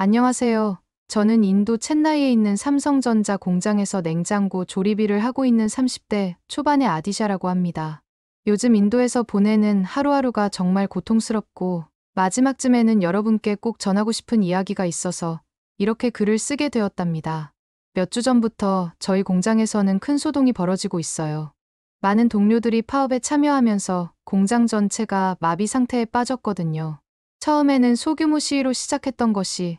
안녕하세요. 저는 인도 챈나이에 있는 삼성전자 공장에서 냉장고 조립일을 하고 있는 30대 초반의 아디샤라고 합니다. 요즘 인도에서 보내는 하루하루가 정말 고통스럽고 마지막쯤에는 여러분께 꼭 전하고 싶은 이야기가 있어서 이렇게 글을 쓰게 되었답니다. 몇 주 전부터 저희 공장에서는 큰 소동이 벌어지고 있어요. 많은 동료들이 파업에 참여하면서 공장 전체가 마비 상태에 빠졌거든요. 처음에는 소규모 시위로 시작했던 것이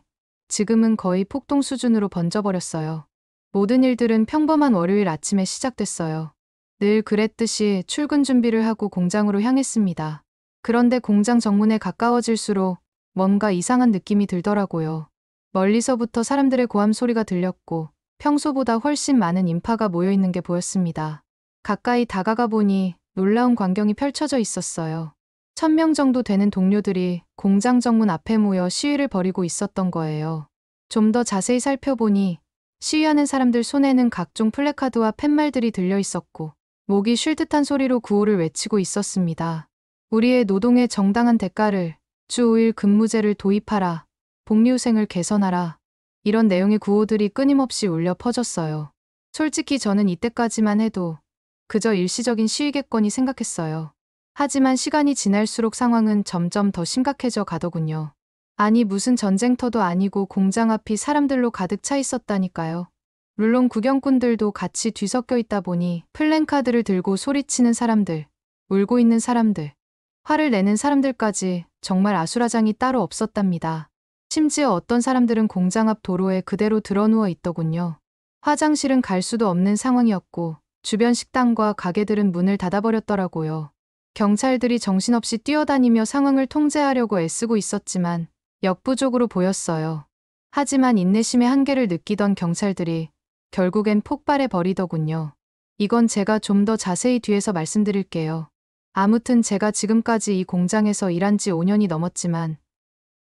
지금은 거의 폭동 수준으로 번져버렸어요. 모든 일들은 평범한 월요일 아침에 시작됐어요. 늘 그랬듯이 출근 준비를 하고 공장으로 향했습니다. 그런데 공장 정문에 가까워질수록 뭔가 이상한 느낌이 들더라고요. 멀리서부터 사람들의 고함 소리가 들렸고 평소보다 훨씬 많은 인파가 모여 있는 게 보였습니다. 가까이 다가가 보니 놀라운 광경이 펼쳐져 있었어요. 1000명 정도 되는 동료들이 공장 정문 앞에 모여 시위를 벌이고 있었던 거예요. 좀 더 자세히 살펴보니 시위하는 사람들 손에는 각종 플래카드와 팻말들이 들려 있었고 목이 쉴 듯한 소리로 구호를 외치고 있었습니다. 우리의 노동의 정당한 대가를, 주 5일 근무제를 도입하라, 복리후생을 개선하라. 이런 내용의 구호들이 끊임없이 울려 퍼졌어요. 솔직히 저는 이때까지만 해도 그저 일시적인 시위겠거니 생각했어요. 하지만 시간이 지날수록 상황은 점점 더 심각해져 가더군요. 아니 무슨 전쟁터도 아니고 공장 앞이 사람들로 가득 차 있었다니까요. 물론 구경꾼들도 같이 뒤섞여 있다 보니 플랜카드를 들고 소리치는 사람들, 울고 있는 사람들, 화를 내는 사람들까지 정말 아수라장이 따로 없었답니다. 심지어 어떤 사람들은 공장 앞 도로에 그대로 드러누워 있더군요. 화장실은 갈 수도 없는 상황이었고 주변 식당과 가게들은 문을 닫아버렸더라고요. 경찰들이 정신없이 뛰어다니며 상황을 통제하려고 애쓰고 있었지만 역부족으로 보였어요. 하지만 인내심의 한계를 느끼던 경찰들이 결국엔 폭발해 버리더군요. 이건 제가 좀 더 자세히 뒤에서 말씀드릴게요. 아무튼 제가 지금까지 이 공장에서 일한 지 5년이 넘었지만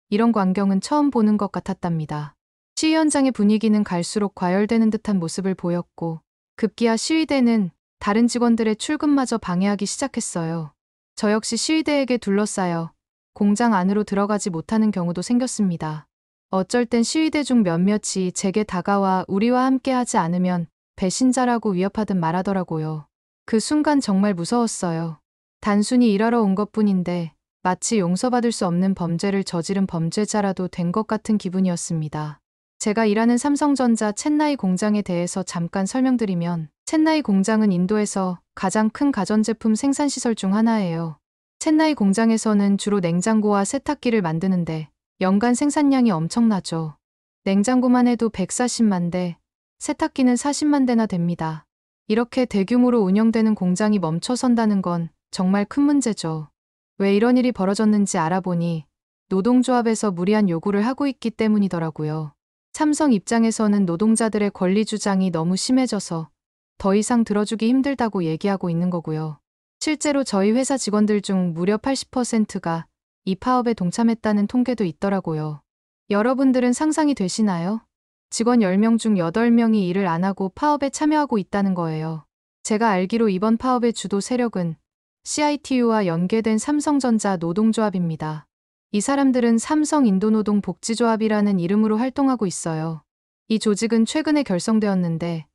이런 광경은 처음 보는 것 같았답니다. 시위 현장의 분위기는 갈수록 과열되는 듯한 모습을 보였고 급기야 시위대는 다른 직원들의 출근마저 방해하기 시작했어요. 저 역시 시위대에게 둘러싸여 공장 안으로 들어가지 못하는 경우도 생겼습니다. 어쩔 땐 시위대 중 몇몇이 제게 다가와 우리와 함께 하지 않으면 배신자라고 위협하듯 말하더라고요. 그 순간 정말 무서웠어요. 단순히 일하러 온 것뿐인데 마치 용서받을 수 없는 범죄를 저지른 범죄자라도 된 것 같은 기분이었습니다. 제가 일하는 삼성전자 챈나이 공장에 대해서 잠깐 설명드리면 챈나이 공장은 인도에서 가장 큰 가전제품 생산시설 중 하나예요. 챈나이 공장에서는 주로 냉장고와 세탁기를 만드는데 연간 생산량이 엄청나죠. 냉장고만 해도 140만 대, 세탁기는 40만 대나 됩니다. 이렇게 대규모로 운영되는 공장이 멈춰선다는 건 정말 큰 문제죠. 왜 이런 일이 벌어졌는지 알아보니 노동조합에서 무리한 요구를 하고 있기 때문이더라고요. 삼성 입장에서는 노동자들의 권리 주장이 너무 심해져서 더 이상 들어주기 힘들다고 얘기하고 있는 거고요. 실제로 저희 회사 직원들 중 무려 80%가 이 파업에 동참했다는 통계도 있더라고요. 여러분들은 상상이 되시나요? 직원 10명 중 8명이 일을 안 하고 파업에 참여하고 있다는 거예요. 제가 알기로 이번 파업의 주도 세력은 CITU와 연계된 삼성전자 노동조합입니다. 이 사람들은 삼성 인도노동 복지조합이라는 이름으로 활동하고 있어요. 이 조직은 최근에 결성되었는데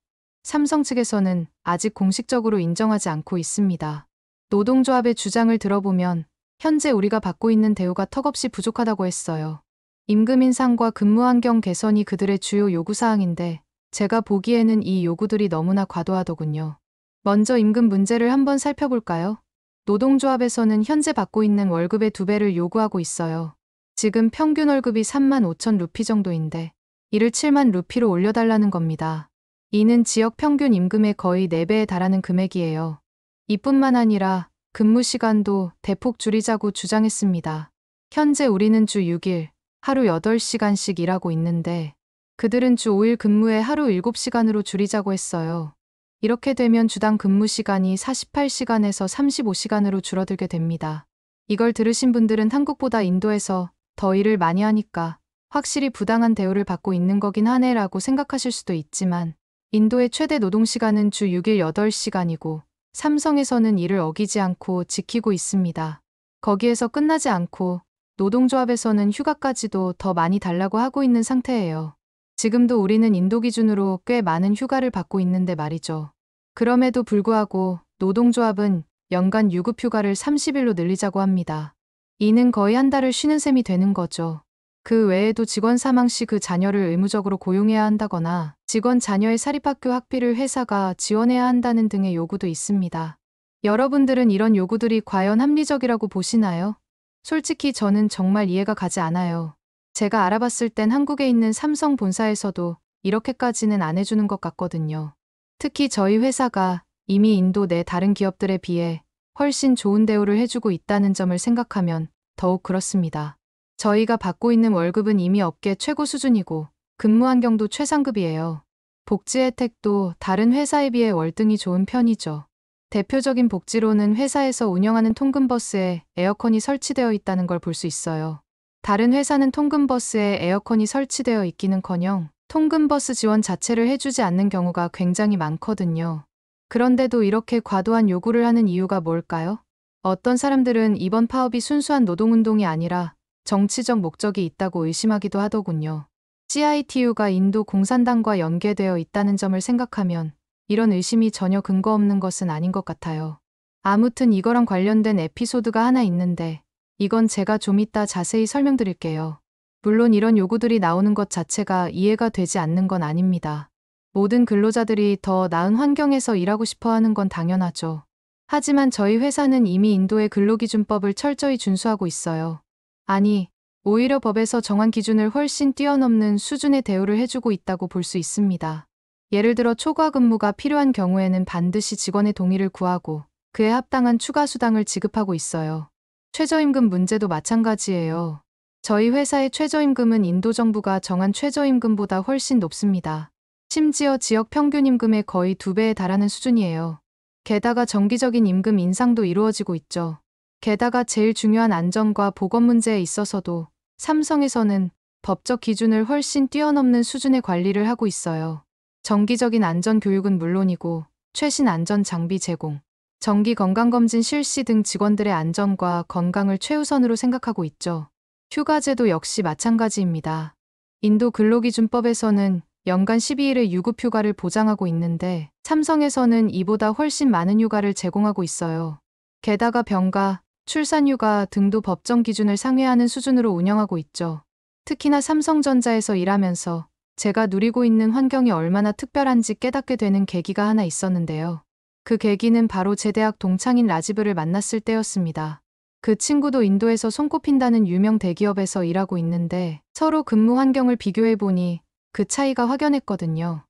삼성 측에서는 아직 공식적으로 인정하지 않고 있습니다. 노동조합의 주장을 들어보면 현재 우리가 받고 있는 대우가 턱없이 부족하다고 했어요. 임금 인상과 근무 환경 개선이 그들의 주요 요구사항인데 제가 보기에는 이 요구들이 너무나 과도하더군요. 먼저 임금 문제를 한번 살펴볼까요? 노동조합에서는 현재 받고 있는 월급의 2배를 요구하고 있어요. 지금 평균 월급이 3만 5천 루피 정도인데 이를 7만 루피로 올려달라는 겁니다. 이는 지역 평균 임금의 거의 4배에 달하는 금액이에요. 이뿐만 아니라 근무 시간도 대폭 줄이자고 주장했습니다. 현재 우리는 주 6일, 하루 8시간씩 일하고 있는데 그들은 주 5일 근무에 하루 7시간으로 줄이자고 했어요. 이렇게 되면 주당 근무 시간이 48시간에서 35시간으로 줄어들게 됩니다. 이걸 들으신 분들은 한국보다 인도에서 더 일을 많이 하니까 확실히 부당한 대우를 받고 있는 거긴 하네라고 생각하실 수도 있지만 인도의 최대 노동시간은 주 6일 8시간이고 삼성에서는 이를 어기지 않고 지키고 있습니다. 거기에서 끝나지 않고 노동조합에서는 휴가까지도 더 많이 달라고 하고 있는 상태예요. 지금도 우리는 인도 기준으로 꽤 많은 휴가를 받고 있는데 말이죠. 그럼에도 불구하고 노동조합은 연간 유급휴가를 30일로 늘리자고 합니다. 이는 거의 한 달을 쉬는 셈이 되는 거죠. 그 외에도 직원 사망 시 그 자녀를 의무적으로 고용해야 한다거나 직원 자녀의 사립학교 학비를 회사가 지원해야 한다는 등의 요구도 있습니다. 여러분들은 이런 요구들이 과연 합리적이라고 보시나요? 솔직히 저는 정말 이해가 가지 않아요. 제가 알아봤을 땐 한국에 있는 삼성 본사에서도 이렇게까지는 안 해주는 것 같거든요. 특히 저희 회사가 이미 인도 내 다른 기업들에 비해 훨씬 좋은 대우를 해주고 있다는 점을 생각하면 더욱 그렇습니다. 저희가 받고 있는 월급은 이미 업계 최고 수준이고 근무 환경도 최상급이에요. 복지 혜택도 다른 회사에 비해 월등히 좋은 편이죠. 대표적인 복지로는 회사에서 운영하는 통근버스에 에어컨이 설치되어 있다는 걸 볼 수 있어요. 다른 회사는 통근버스에 에어컨이 설치되어 있기는커녕 통근버스 지원 자체를 해주지 않는 경우가 굉장히 많거든요. 그런데도 이렇게 과도한 요구를 하는 이유가 뭘까요? 어떤 사람들은 이번 파업이 순수한 노동운동이 아니라 정치적 목적이 있다고 의심하기도 하더군요. CITU가 인도 공산당과 연계되어 있다는 점을 생각하면 이런 의심이 전혀 근거 없는 것은 아닌 것 같아요. 아무튼 이거랑 관련된 에피소드가 하나 있는데 이건 제가 좀 이따 자세히 설명드릴게요. 물론 이런 요구들이 나오는 것 자체가 이해가 되지 않는 건 아닙니다. 모든 근로자들이 더 나은 환경에서 일하고 싶어 하는 건 당연하죠. 하지만 저희 회사는 이미 인도의 근로기준법을 철저히 준수하고 있어요. 아니, 오히려 법에서 정한 기준을 훨씬 뛰어넘는 수준의 대우를 해주고 있다고 볼 수 있습니다. 예를 들어 초과 근무가 필요한 경우에는 반드시 직원의 동의를 구하고 그에 합당한 추가 수당을 지급하고 있어요. 최저임금 문제도 마찬가지예요. 저희 회사의 최저임금은 인도 정부가 정한 최저임금보다 훨씬 높습니다. 심지어 지역 평균 임금의 거의 2배에 달하는 수준이에요. 게다가 정기적인 임금 인상도 이루어지고 있죠. 게다가 제일 중요한 안전과 보건 문제에 있어서도 삼성에서는 법적 기준을 훨씬 뛰어넘는 수준의 관리를 하고 있어요. 정기적인 안전 교육은 물론이고 최신 안전 장비 제공, 정기 건강검진 실시 등 직원들의 안전과 건강을 최우선으로 생각하고 있죠. 휴가제도 역시 마찬가지입니다. 인도 근로기준법에서는 연간 12일의 유급휴가를 보장하고 있는데 삼성에서는 이보다 훨씬 많은 휴가를 제공하고 있어요. 게다가 병가, 출산휴가 등도 법정 기준을 상회하는 수준으로 운영하고 있죠. 특히나 삼성전자에서 일하면서 제가 누리고 있는 환경이 얼마나 특별한지 깨닫게 되는 계기가 하나 있었는데요. 그 계기는 바로 제 대학 동창인 라지브를 만났을 때였습니다. 그 친구도 인도에서 손꼽힌다는 유명 대기업에서 일하고 있는데 서로 근무 환경을 비교해보니 그 차이가 확연했거든요.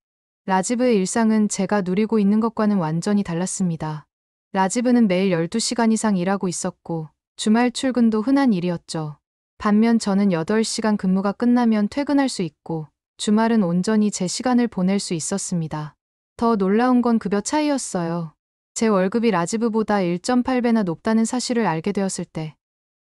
라지브의 일상은 제가 누리고 있는 것과는 완전히 달랐습니다. 라지브는 매일 12시간 이상 일하고 있었고 주말 출근도 흔한 일이었죠. 반면 저는 8시간 근무가 끝나면 퇴근할 수 있고 주말은 온전히 제 시간을 보낼 수 있었습니다. 더 놀라운 건 급여 차이였어요. 제 월급이 라지브보다 1.8배나 높다는 사실을 알게 되었을 때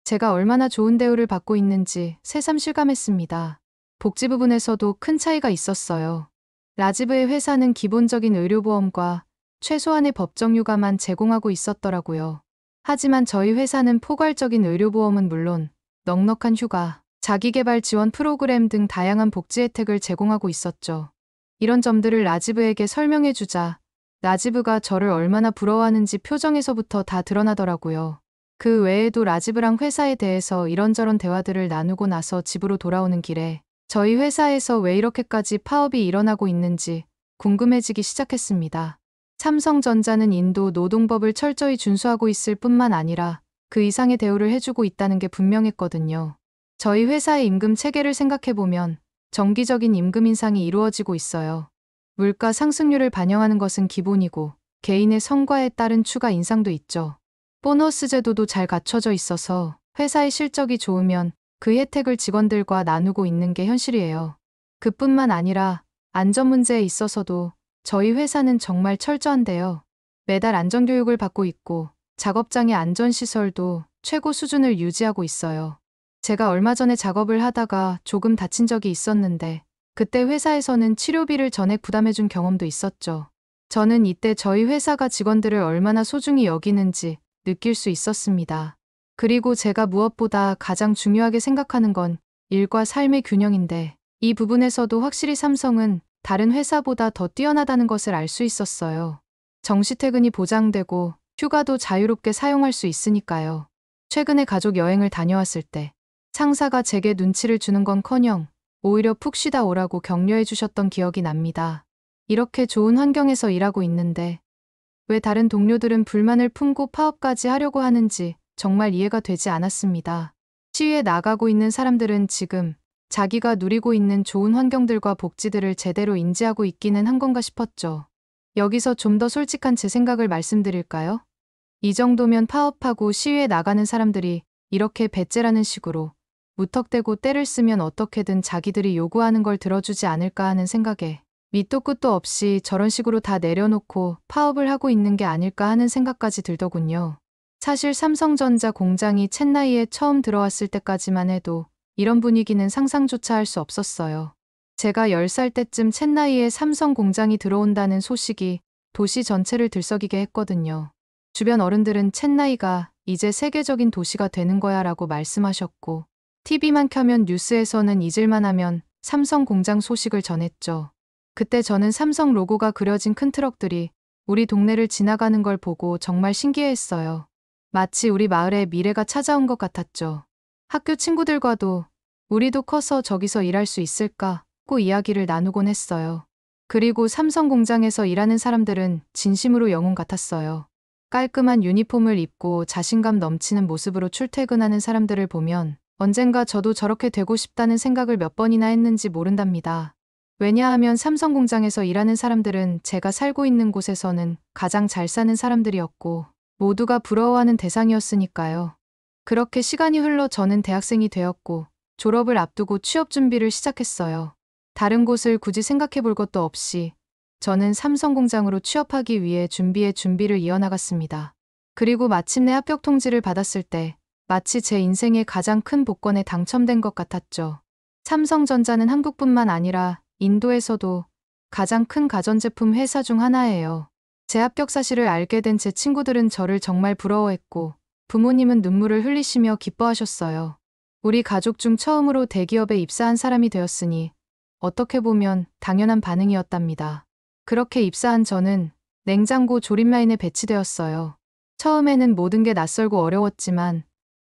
제가 얼마나 좋은 대우를 받고 있는지 새삼 실감했습니다. 복지 부분에서도 큰 차이가 있었어요. 라지브의 회사는 기본적인 의료보험과 최소한의 법정휴가만 제공하고 있었더라고요. 하지만 저희 회사는 포괄적인 의료보험은 물론 넉넉한 휴가, 자기개발 지원 프로그램 등 다양한 복지 혜택을 제공하고 있었죠. 이런 점들을 라지브에게 설명해주자 라지브가 저를 얼마나 부러워하는지 표정에서부터 다 드러나더라고요. 그 외에도 라지브랑 회사에 대해서 이런저런 대화들을 나누고 나서 집으로 돌아오는 길에 저희 회사에서 왜 이렇게까지 파업이 일어나고 있는지 궁금해지기 시작했습니다. 삼성전자는 인도 노동법을 철저히 준수하고 있을 뿐만 아니라 그 이상의 대우를 해주고 있다는 게 분명했거든요. 저희 회사의 임금 체계를 생각해보면 정기적인 임금 인상이 이루어지고 있어요. 물가 상승률을 반영하는 것은 기본이고 개인의 성과에 따른 추가 인상도 있죠. 보너스 제도도 잘 갖춰져 있어서 회사의 실적이 좋으면 그 혜택을 직원들과 나누고 있는 게 현실이에요. 그뿐만 아니라 안전 문제에 있어서도 저희 회사는 정말 철저한데요. 매달 안전교육을 받고 있고 작업장의 안전시설도 최고 수준을 유지하고 있어요. 제가 얼마 전에 작업을 하다가 조금 다친 적이 있었는데 그때 회사에서는 치료비를 전액 부담해준 경험도 있었죠. 저는 이때 저희 회사가 직원들을 얼마나 소중히 여기는지 느낄 수 있었습니다. 그리고 제가 무엇보다 가장 중요하게 생각하는 건 일과 삶의 균형인데, 이 부분에서도 확실히 삼성은 다른 회사보다 더 뛰어나다는 것을 알 수 있었어요. 정시퇴근이 보장되고 휴가도 자유롭게 사용할 수 있으니까요. 최근에 가족 여행을 다녀왔을 때 상사가 제게 눈치를 주는 건커녕 오히려 푹 쉬다 오라고 격려해 주셨던 기억이 납니다. 이렇게 좋은 환경에서 일하고 있는데 왜 다른 동료들은 불만을 품고 파업까지 하려고 하는지 정말 이해가 되지 않았습니다. 시위에 나가고 있는 사람들은 지금 자기가 누리고 있는 좋은 환경들과 복지들을 제대로 인지하고 있기는 한 건가 싶었죠. 여기서 좀 더 솔직한 제 생각을 말씀드릴까요? 이 정도면 파업하고 시위에 나가는 사람들이 이렇게 배째라는 식으로 무턱대고 때를 쓰면 어떻게든 자기들이 요구하는 걸 들어주지 않을까 하는 생각에 밑도 끝도 없이 저런 식으로 다 내려놓고 파업을 하고 있는 게 아닐까 하는 생각까지 들더군요. 사실 삼성전자 공장이 챗나이에 처음 들어왔을 때까지만 해도 이런 분위기는 상상조차 할 수 없었어요. 제가 10살 때쯤 챗나이에 삼성 공장이 들어온다는 소식이 도시 전체를 들썩이게 했거든요. 주변 어른들은 챗나이가 이제 세계적인 도시가 되는 거야 라고 말씀하셨고, TV만 켜면 뉴스에서는 잊을만 하면 삼성 공장 소식을 전했죠. 그때 저는 삼성 로고가 그려진 큰 트럭들이 우리 동네를 지나가는 걸 보고 정말 신기해했어요. 마치 우리 마을에 미래가 찾아온 것 같았죠. 학교 친구들과도 우리도 커서 저기서 일할 수 있을까?고 이야기를 나누곤 했어요. 그리고 삼성 공장에서 일하는 사람들은 진심으로 영웅 같았어요. 깔끔한 유니폼을 입고 자신감 넘치는 모습으로 출퇴근하는 사람들을 보면 언젠가 저도 저렇게 되고 싶다는 생각을 몇 번이나 했는지 모른답니다. 왜냐하면 삼성 공장에서 일하는 사람들은 제가 살고 있는 곳에서는 가장 잘 사는 사람들이었고 모두가 부러워하는 대상이었으니까요. 그렇게 시간이 흘러 저는 대학생이 되었고 졸업을 앞두고 취업 준비를 시작했어요. 다른 곳을 굳이 생각해 볼 것도 없이 저는 삼성 공장으로 취업하기 위해 준비를 이어나갔습니다. 그리고 마침내 합격 통지를 받았을 때 마치 제 인생의 가장 큰 복권에 당첨된 것 같았죠. 삼성전자는 한국뿐만 아니라 인도에서도 가장 큰 가전제품 회사 중 하나예요. 제 합격 사실을 알게 된 제 친구들은 저를 정말 부러워했고 부모님은 눈물을 흘리시며 기뻐하셨어요. 우리 가족 중 처음으로 대기업에 입사한 사람이 되었으니 어떻게 보면 당연한 반응이었답니다. 그렇게 입사한 저는 냉장고 조립 라인에 배치되었어요. 처음에는 모든 게 낯설고 어려웠지만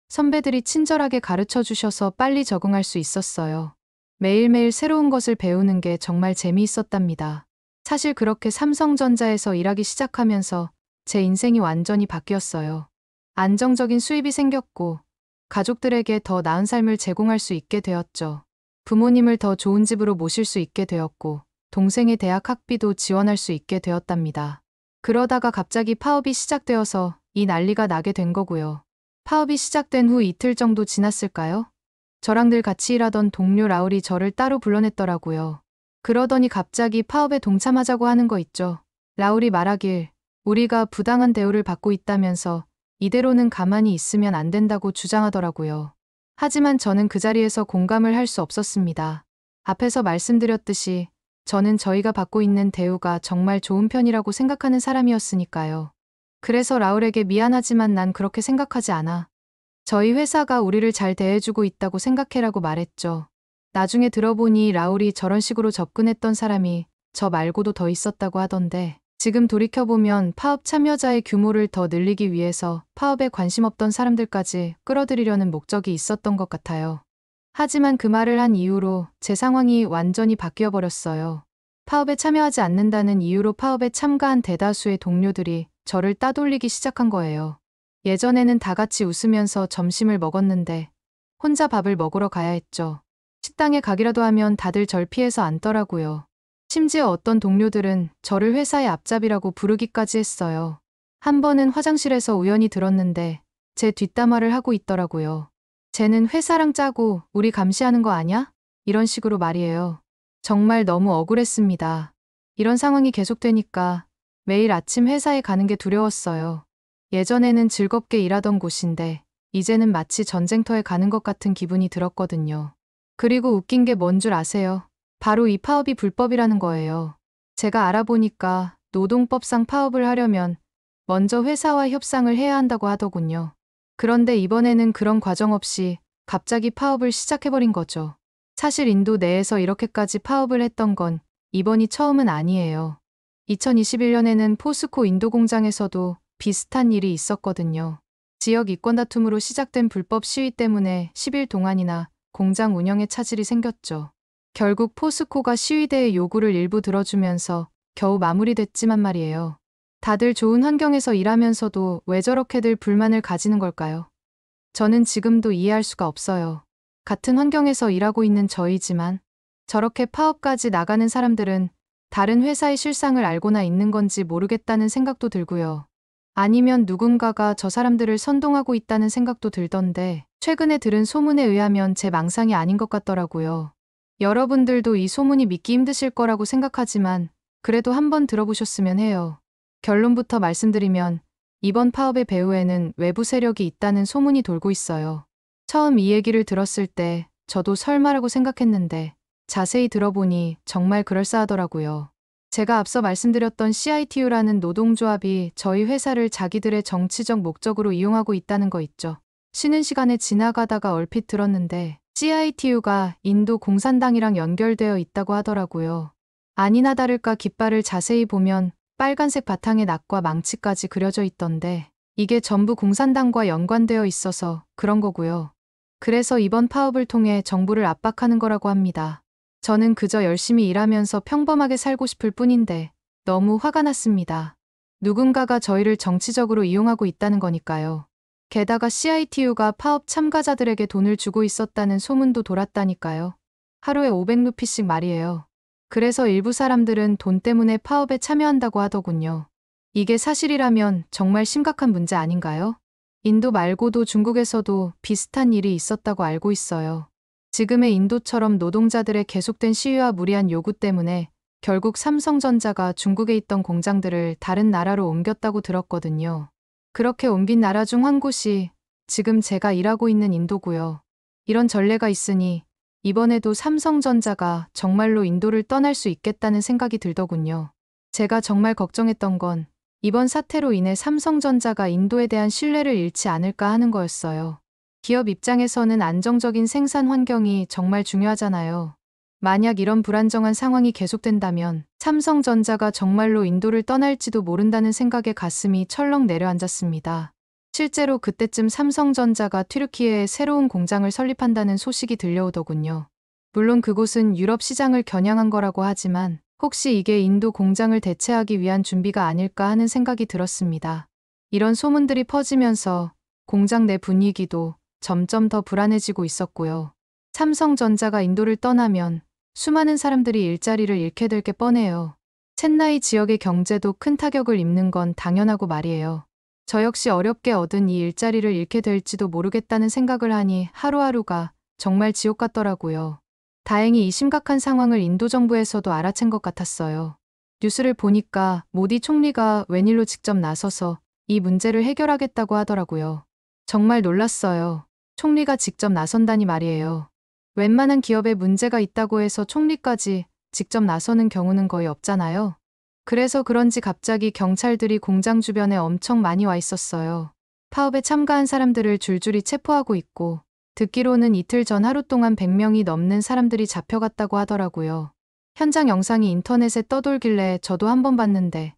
선배들이 친절하게 가르쳐 주셔서 빨리 적응할 수 있었어요. 매일매일 새로운 것을 배우는 게 정말 재미있었답니다. 사실 그렇게 삼성전자에서 일하기 시작하면서 제 인생이 완전히 바뀌었어요. 안정적인 수입이 생겼고 가족들에게 더 나은 삶을 제공할 수 있게 되었죠. 부모님을 더 좋은 집으로 모실 수 있게 되었고 동생의 대학 학비도 지원할 수 있게 되었답니다. 그러다가 갑자기 파업이 시작되어서 이 난리가 나게 된 거고요. 파업이 시작된 후 이틀 정도 지났을까요? 저랑 늘 같이 일하던 동료 라울이 저를 따로 불러냈더라고요. 그러더니 갑자기 파업에 동참하자고 하는 거 있죠. 라울이 말하길 우리가 부당한 대우를 받고 있다면서 이대로는 가만히 있으면 안 된다고 주장하더라고요. 하지만 저는 그 자리에서 공감을 할 수 없었습니다. 앞에서 말씀드렸듯이 저는 저희가 받고 있는 대우가 정말 좋은 편이라고 생각하는 사람이었으니까요. 그래서 라울에게 미안하지만 난 그렇게 생각하지 않아. 저희 회사가 우리를 잘 대해주고 있다고 생각해라고 말했죠. 나중에 들어보니 라울이 저런 식으로 접근했던 사람이 저 말고도 더 있었다고 하던데 지금 돌이켜보면 파업 참여자의 규모를 더 늘리기 위해서 파업에 관심 없던 사람들까지 끌어들이려는 목적이 있었던 것 같아요. 하지만 그 말을 한 이후로 제 상황이 완전히 바뀌어버렸어요. 파업에 참여하지 않는다는 이유로 파업에 참가한 대다수의 동료들이 저를 따돌리기 시작한 거예요. 예전에는 다 같이 웃으면서 점심을 먹었는데 혼자 밥을 먹으러 가야 했죠. 식당에 가기라도 하면 다들 절 피해서 앉더라고요. 심지어 어떤 동료들은 저를 회사의 앞잡이라고 부르기까지 했어요. 한 번은 화장실에서 우연히 들었는데 제 뒷담화를 하고 있더라고요. 쟤는 회사랑 짜고 우리 감시하는 거 아냐? 이런 식으로 말이에요. 정말 너무 억울했습니다. 이런 상황이 계속되니까 매일 아침 회사에 가는 게 두려웠어요. 예전에는 즐겁게 일하던 곳인데 이제는 마치 전쟁터에 가는 것 같은 기분이 들었거든요. 그리고 웃긴 게 뭔 줄 아세요? 바로 이 파업이 불법이라는 거예요. 제가 알아보니까 노동법상 파업을 하려면 먼저 회사와 협상을 해야 한다고 하더군요. 그런데 이번에는 그런 과정 없이 갑자기 파업을 시작해버린 거죠. 사실 인도 내에서 이렇게까지 파업을 했던 건 이번이 처음은 아니에요. 2021년에는 포스코 인도 공장에서도 비슷한 일이 있었거든요. 지역 이권 다툼으로 시작된 불법 시위 때문에 10일 동안이나 공장 운영에 차질이 생겼죠. 결국 포스코가 시위대의 요구를 일부 들어주면서 겨우 마무리됐지만 말이에요. 다들 좋은 환경에서 일하면서도 왜 저렇게들 불만을 가지는 걸까요? 저는 지금도 이해할 수가 없어요. 같은 환경에서 일하고 있는 저희지만 저렇게 파업까지 나가는 사람들은 다른 회사의 실상을 알고나 있는 건지 모르겠다는 생각도 들고요. 아니면 누군가가 저 사람들을 선동하고 있다는 생각도 들던데 최근에 들은 소문에 의하면 제 망상이 아닌 것 같더라고요. 여러분들도 이 소문이 믿기 힘드실 거라고 생각하지만 그래도 한번 들어보셨으면 해요. 결론부터 말씀드리면 이번 파업의 배후에는 외부 세력이 있다는 소문이 돌고 있어요. 처음 이 얘기를 들었을 때 저도 설마라고 생각했는데 자세히 들어보니 정말 그럴싸하더라고요. 제가 앞서 말씀드렸던 CITU라는 노동조합이 저희 회사를 자기들의 정치적 목적으로 이용하고 있다는 거 있죠. 쉬는 시간에 지나가다가 얼핏 들었는데 CITU가 인도 공산당이랑 연결되어 있다고 하더라고요. 아니나 다를까 깃발을 자세히 보면 빨간색 바탕에 낫과 망치까지 그려져 있던데 이게 전부 공산당과 연관되어 있어서 그런 거고요. 그래서 이번 파업을 통해 정부를 압박하는 거라고 합니다. 저는 그저 열심히 일하면서 평범하게 살고 싶을 뿐인데 너무 화가 났습니다. 누군가가 저희를 정치적으로 이용하고 있다는 거니까요. 게다가 CITU가 파업 참가자들에게 돈을 주고 있었다는 소문도 돌았다니까요. 하루에 500루피씩 말이에요. 그래서 일부 사람들은 돈 때문에 파업에 참여한다고 하더군요. 이게 사실이라면 정말 심각한 문제 아닌가요? 인도 말고도 중국에서도 비슷한 일이 있었다고 알고 있어요. 지금의 인도처럼 노동자들의 계속된 시위와 무리한 요구 때문에 결국 삼성전자가 중국에 있던 공장들을 다른 나라로 옮겼다고 들었거든요. 그렇게 옮긴 나라 중 한 곳이 지금 제가 일하고 있는 인도고요. 이런 전례가 있으니 이번에도 삼성전자가 정말로 인도를 떠날 수 있겠다는 생각이 들더군요. 제가 정말 걱정했던 건 이번 사태로 인해 삼성전자가 인도에 대한 신뢰를 잃지 않을까 하는 거였어요. 기업 입장에서는 안정적인 생산 환경이 정말 중요하잖아요. 만약 이런 불안정한 상황이 계속된다면 삼성전자가 정말로 인도를 떠날지도 모른다는 생각에 가슴이 철렁 내려앉았습니다. 실제로 그때쯤 삼성전자가 튀르키예에 새로운 공장을 설립한다는 소식이 들려오더군요. 물론 그곳은 유럽 시장을 겨냥한 거라고 하지만 혹시 이게 인도 공장을 대체하기 위한 준비가 아닐까 하는 생각이 들었습니다. 이런 소문들이 퍼지면서 공장 내 분위기도 점점 더 불안해지고 있었고요. 삼성전자가 인도를 떠나면 수많은 사람들이 일자리를 잃게 될 게 뻔해요. 첸나이 지역의 경제도 큰 타격을 입는 건 당연하고 말이에요. 저 역시 어렵게 얻은 이 일자리를 잃게 될지도 모르겠다는 생각을 하니 하루하루가 정말 지옥 같더라고요. 다행히 이 심각한 상황을 인도 정부에서도 알아챈 것 같았어요. 뉴스를 보니까 모디 총리가 웬일로 직접 나서서 이 문제를 해결하겠다고 하더라고요. 정말 놀랐어요. 총리가 직접 나선다니 말이에요. 웬만한 기업에 문제가 있다고 해서 총리까지 직접 나서는 경우는 거의 없잖아요. 그래서 그런지 갑자기 경찰들이 공장 주변에 엄청 많이 와 있었어요. 파업에 참가한 사람들을 줄줄이 체포하고 있고 듣기로는 이틀 전 하루 동안 100명이 넘는 사람들이 잡혀갔다고 하더라고요. 현장 영상이 인터넷에 떠돌길래 저도 한번 봤는데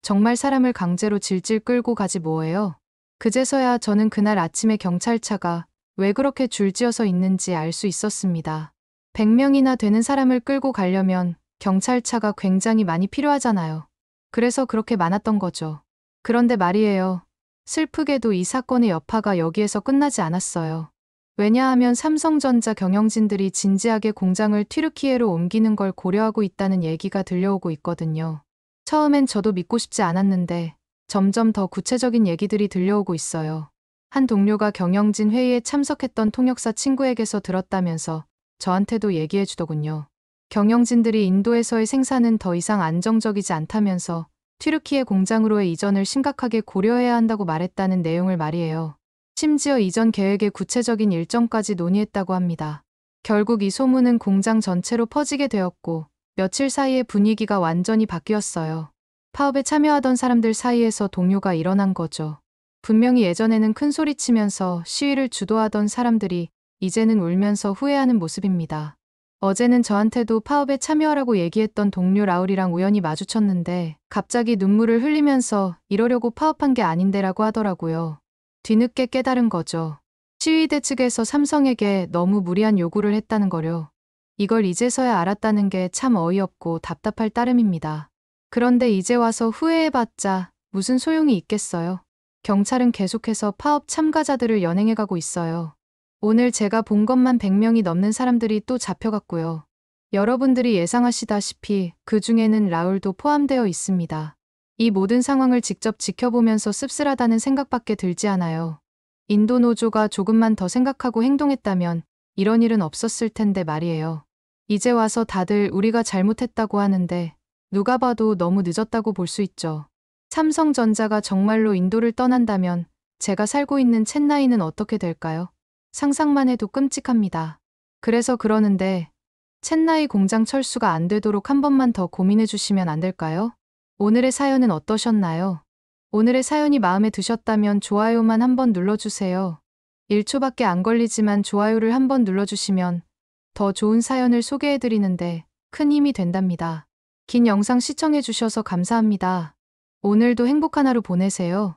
정말 사람을 강제로 질질 끌고 가지 뭐예요. 그제서야 저는 그날 아침에 경찰차가 왜 그렇게 줄지어서 있는지 알 수 있었습니다. 100명이나 되는 사람을 끌고 가려면 경찰차가 굉장히 많이 필요하잖아요. 그래서 그렇게 많았던 거죠. 그런데 말이에요. 슬프게도 이 사건의 여파가 여기에서 끝나지 않았어요. 왜냐하면 삼성전자 경영진들이 진지하게 공장을 튀르키예로 옮기는 걸 고려하고 있다는 얘기가 들려오고 있거든요. 처음엔 저도 믿고 싶지 않았는데 점점 더 구체적인 얘기들이 들려오고 있어요. 한 동료가 경영진 회의에 참석했던 통역사 친구에게서 들었다면서 저한테도 얘기해 주더군요. 경영진들이 인도에서의 생산은 더 이상 안정적이지 않다면서 튀르키예 공장으로의 이전을 심각하게 고려해야 한다고 말했다는 내용을 말이에요. 심지어 이전 계획의 구체적인 일정까지 논의했다고 합니다. 결국 이 소문은 공장 전체로 퍼지게 되었고 며칠 사이에 분위기가 완전히 바뀌었어요. 파업에 참여하던 사람들 사이에서 동요가 일어난 거죠. 분명히 예전에는 큰 소리치면서 시위를 주도하던 사람들이 이제는 울면서 후회하는 모습입니다. 어제는 저한테도 파업에 참여하라고 얘기했던 동료 라울이랑 우연히 마주쳤는데 갑자기 눈물을 흘리면서 이러려고 파업한 게 아닌데라고 하더라고요. 뒤늦게 깨달은 거죠. 시위대 측에서 삼성에게 너무 무리한 요구를 했다는 거요. 이걸 이제서야 알았다는 게 참 어이없고 답답할 따름입니다. 그런데 이제 와서 후회해봤자 무슨 소용이 있겠어요. 경찰은 계속해서 파업 참가자들을 연행해가고 있어요. 오늘 제가 본 것만 100명이 넘는 사람들이 또 잡혀갔고요. 여러분들이 예상하시다시피 그 중에는 라울도 포함되어 있습니다. 이 모든 상황을 직접 지켜보면서 씁쓸하다는 생각밖에 들지 않아요. 인도 노조가 조금만 더 생각하고 행동했다면 이런 일은 없었을 텐데 말이에요. 이제 와서 다들 우리가 잘못했다고 하는데 누가 봐도 너무 늦었다고 볼 수 있죠. 삼성전자가 정말로 인도를 떠난다면 제가 살고 있는 첸나이는 어떻게 될까요? 상상만 해도 끔찍합니다. 그래서 그러는데 첸나이 공장 철수가 안 되도록 한 번만 더 고민해 주시면 안 될까요? 오늘의 사연은 어떠셨나요? 오늘의 사연이 마음에 드셨다면 좋아요만 한번 눌러주세요. 1초밖에 안 걸리지만 좋아요를 한번 눌러주시면 더 좋은 사연을 소개해드리는데 큰 힘이 된답니다. 긴 영상 시청해주셔서 감사합니다. 오늘도 행복한 하루 보내세요.